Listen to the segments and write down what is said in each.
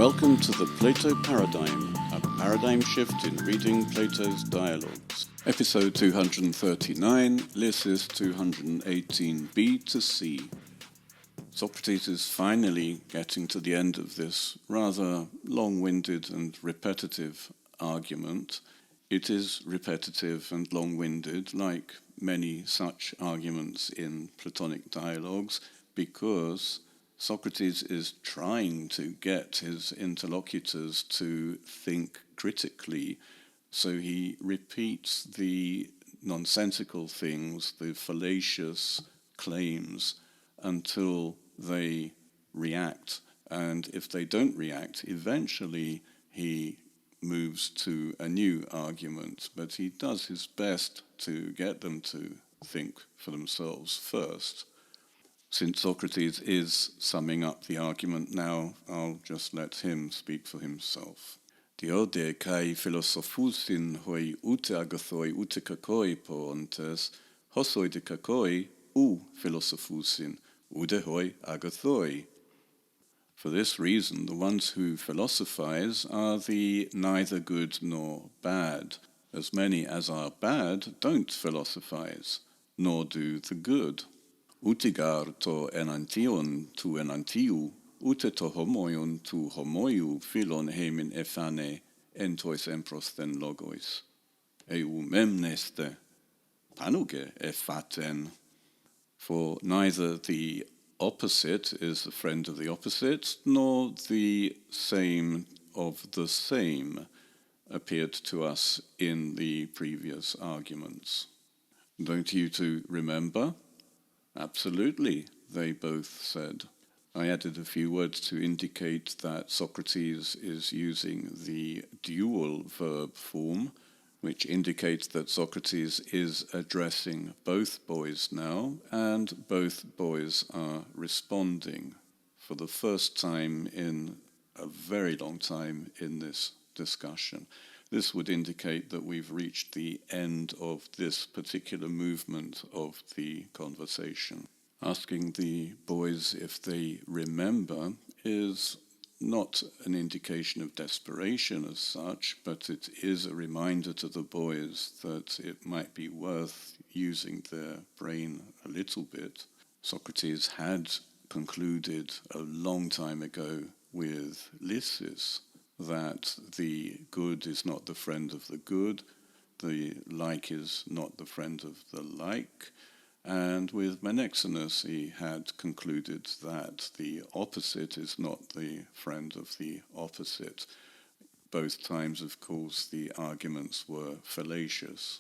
Welcome to the Plato Paradigm, a paradigm shift in reading Plato's dialogues. Episode 239, Lysis 218b to c. Socrates is finally getting to the end of this rather long-winded and repetitive argument. It is repetitive and long-winded, like many such arguments in Platonic dialogues, because Socrates is trying to get his interlocutors to think critically, so he repeats the nonsensical things, the fallacious claims, until they react. And if they don't react, eventually he moves to a new argument, but he does his best to get them to think for themselves first. Since Socrates is summing up the argument now, I'll just let him speak for himself. Diode kai philosophusin hoi ute agathoi ute kakoi poontes, hosoi de kakoi u philosophusin, ude hoi agathoi. For this reason, the ones who philosophize are the neither good nor bad. As many as are bad don't philosophize, nor do the good. Utigar to enantion tu enantiu, ute to homoion tu homoiu philon hemin ephane entois emprosthen logois. Eu memneste panuge ephaten. For neither the opposite is the friend of the opposite, nor the same of the same appeared to us in the previous arguments. Don't you two remember? Absolutely, they both said. I added a few words to indicate that Socrates is using the dual verb form, which indicates that Socrates is addressing both boys now, and both boys are responding for the first time in a very long time in this discussion. This would indicate that we've reached the end of this particular movement of the conversation. Asking the boys if they remember is not an indication of desperation as such, but it is a reminder to the boys that it might be worth using their brain a little bit. Socrates had concluded a long time ago with Lysis that the good is not the friend of the good, the like is not the friend of the like, and with Menexenus he had concluded that the opposite is not the friend of the opposite. Both times, of course, the arguments were fallacious.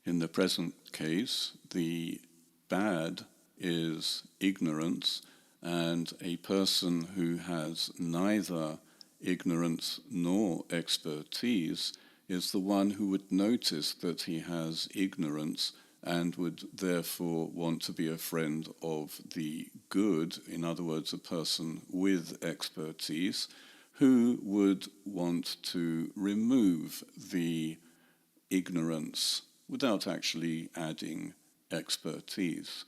In the present case, the bad is ignorance, and a person who has neither ignorance nor expertise is the one who would notice that he has ignorance and would therefore want to be a friend of the good, in other words, a person with expertise, who would want to remove the ignorance without actually adding expertise.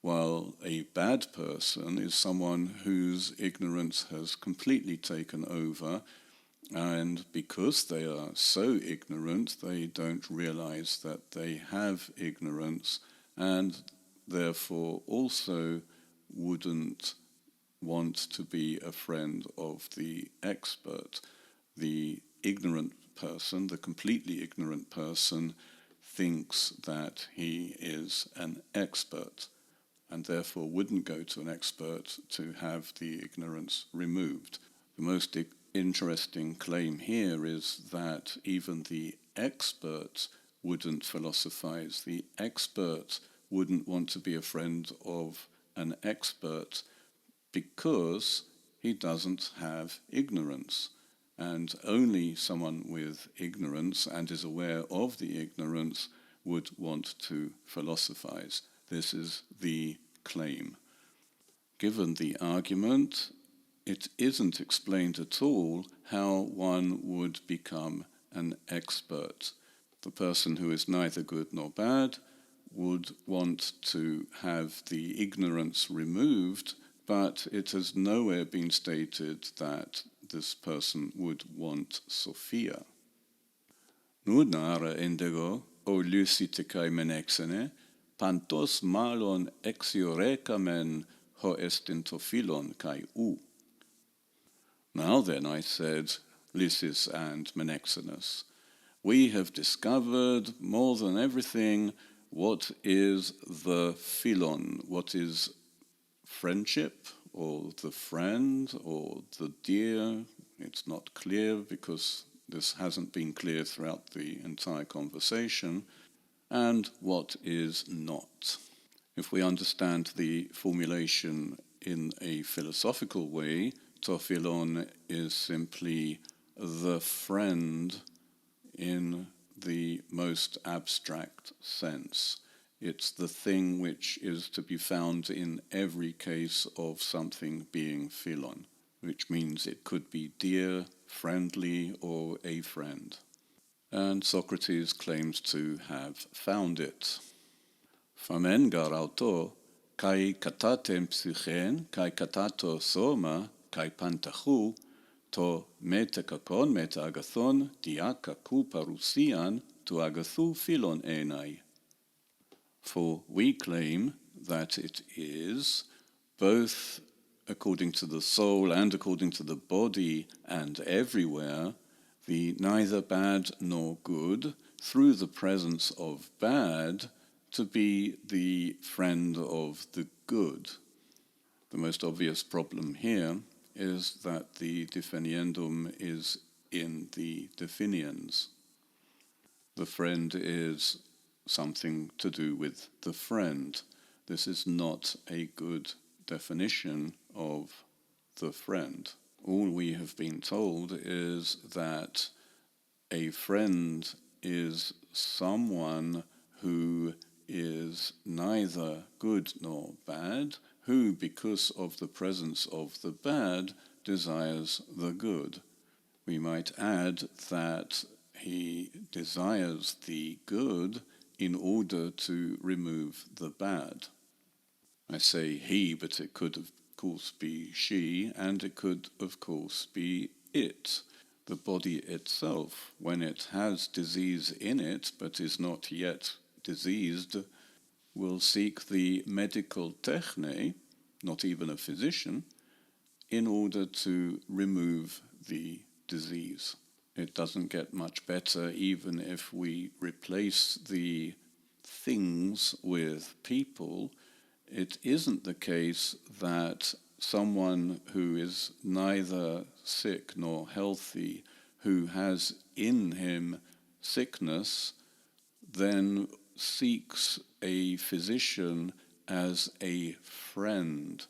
While a bad person is someone whose ignorance has completely taken over, and because they are so ignorant, they don't realize that they have ignorance, and therefore also wouldn't want to be a friend of the expert. The ignorant person, the completely ignorant person, thinks that he is an expert, and therefore wouldn't go to an expert to have the ignorance removed. The most interesting claim here is that even the expert wouldn't philosophize. The expert wouldn't want to be a friend of an expert because he doesn't have ignorance. And only someone with ignorance and is aware of the ignorance would want to philosophize. This is the claim. Given the argument, it isn't explained at all how one would become an expert. The person who is neither good nor bad would want to have the ignorance removed, but it has nowhere been stated that this person would want Sophia. Nudnara indego o lusitekai menexene, pantos malon exiorecamen ho estintophilon kai u. Now then, I said, Lysis and Menexenus, we have discovered more than everything what is the philon, what is friendship, or the friend, or the dear. It's not clear because this hasn't been clear throughout the entire conversation, and what is not. If we understand the formulation in a philosophical way, tophilon is simply the friend in the most abstract sense. It's the thing which is to be found in every case of something being philon, which means it could be dear, friendly, or a friend. And Socrates claims to have found it. Phamen garauto, kai katatem psychen, kai katato soma, kai pantachu, to metakakon metagathon diakaku parousian to agathu philon enai. For we claim that it is, both according to the soul and according to the body and everywhere, the neither bad nor good, through the presence of bad, to be the friend of the good. The most obvious problem here is that the definiendum is in the definiens. The friend is something to do with the friend. This is not a good definition of the friend. All we have been told is that a friend is someone who is neither good nor bad, who, because of the presence of the bad, desires the good. We might add that he desires the good in order to remove the bad. I say he, but it could of course be she, and it could of course be it. The body itself, when it has disease in it, but is not yet diseased, will seek the medical techne, not even a physician, in order to remove the disease. It doesn't get much better even if we replace the things with people. It isn't the case that someone who is neither sick nor healthy, who has in him sickness, then seeks a physician as a friend.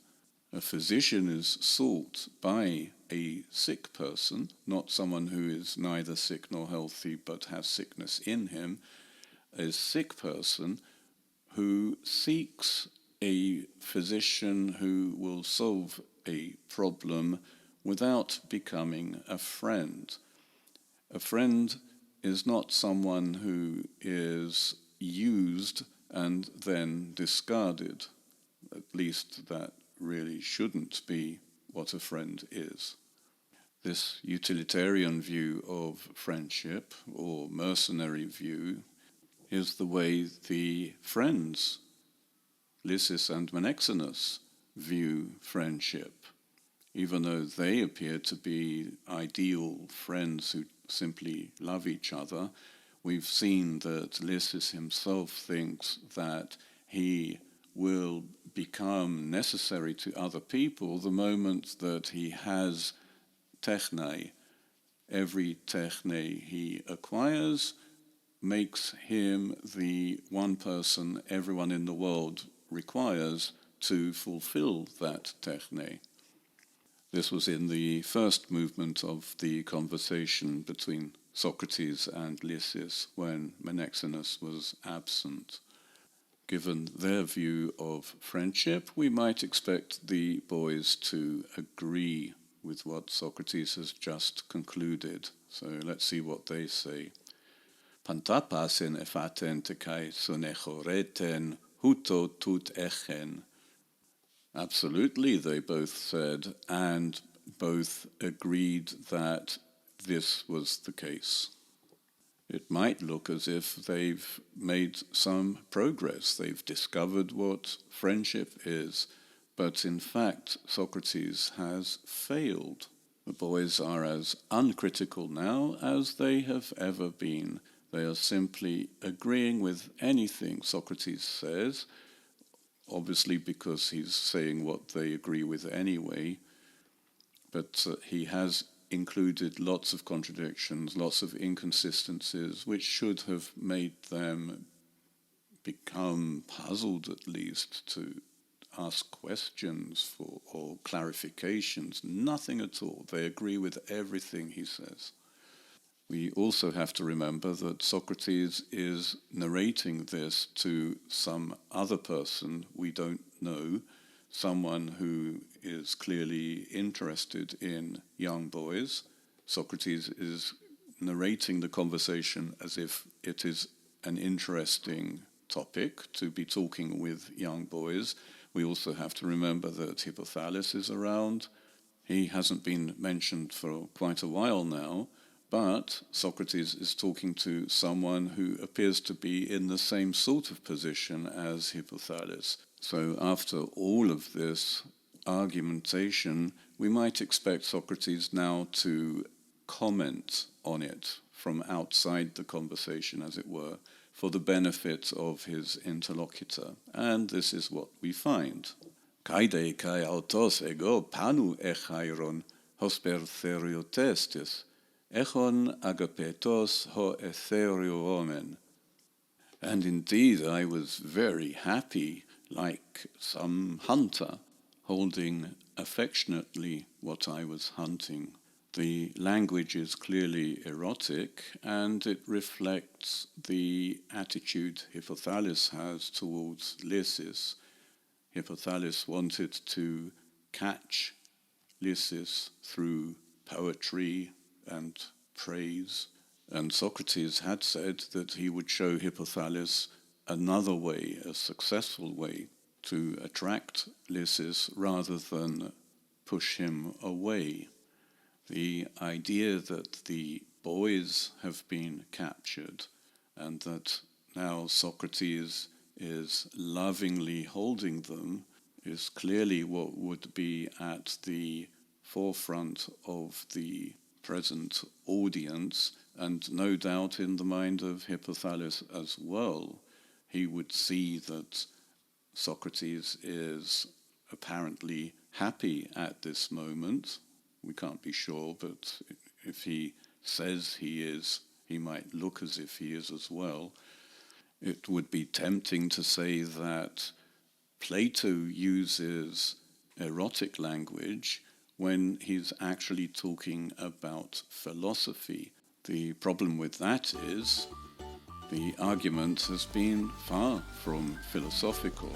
A physician is sought by a sick person, not someone who is neither sick nor healthy but has sickness in him. A sick person who seeks a physician who will solve a problem without becoming a friend. A friend is not someone who is used and then discarded. At least that really shouldn't be what a friend is. This utilitarian view of friendship, or mercenary view, is the way the friends, Lysis and Menexenus, view friendship. Even though they appear to be ideal friends who simply love each other, we've seen that Lysis himself thinks that he will become necessary to other people the moment that he has techne. Every techne he acquires makes him the one person everyone in the world requires to fulfill that techne. This was in the first movement of the conversation between Socrates and Lysis when Menexenus was absent. Given their view of friendship, we might expect the boys to agree with what Socrates has just concluded. So let's see what they say. Pantapasen efaten tekai sonechoreten huto tut echen. Absolutely, they both said, and both agreed that this was the case. It might look as if they've made some progress. They've discovered what friendship is, but in fact, Socrates has failed. The boys are as uncritical now as they have ever been. They are simply agreeing with anything Socrates says, obviously because he's saying what they agree with anyway, but he has included lots of contradictions, lots of inconsistencies, which should have made them become puzzled at least to ask questions for or clarifications. Nothing at all. They agree with everything he says. We also have to remember that Socrates is narrating this to some other person we don't know, someone who is clearly interested in young boys. Socrates is narrating the conversation as if it is an interesting topic to be talking with young boys. We also have to remember that Hippothales is around. He hasn't been mentioned for quite a while now, but Socrates is talking to someone who appears to be in the same sort of position as Hippothales. So after all of this argumentation, we might expect Socrates now to comment on it from outside the conversation, as it were, for the benefit of his interlocutor. And this is what we find. Kaide kai autos ego panu echairon hosper theriotestis, echon agapetos ho etheriomen. And indeed I was very happy, like some hunter, holding affectionately what I was hunting. The language is clearly erotic, and it reflects the attitude Hippothales has towards Lysis. Hippothales wanted to catch Lysis through poetry and praise, and Socrates had said that he would show Hippothales another way, a successful way, to attract Lysis rather than push him away. The idea that the boys have been captured and that now Socrates is lovingly holding them is clearly what would be at the forefront of the present audience, and no doubt in the mind of Hippothales as well. He would see that Socrates is apparently happy at this moment. We can't be sure, but if he says he is, he might look as if he is as well. It would be tempting to say that Plato uses erotic language when he's actually talking about philosophy. The problem with that is the argument has been far from philosophical.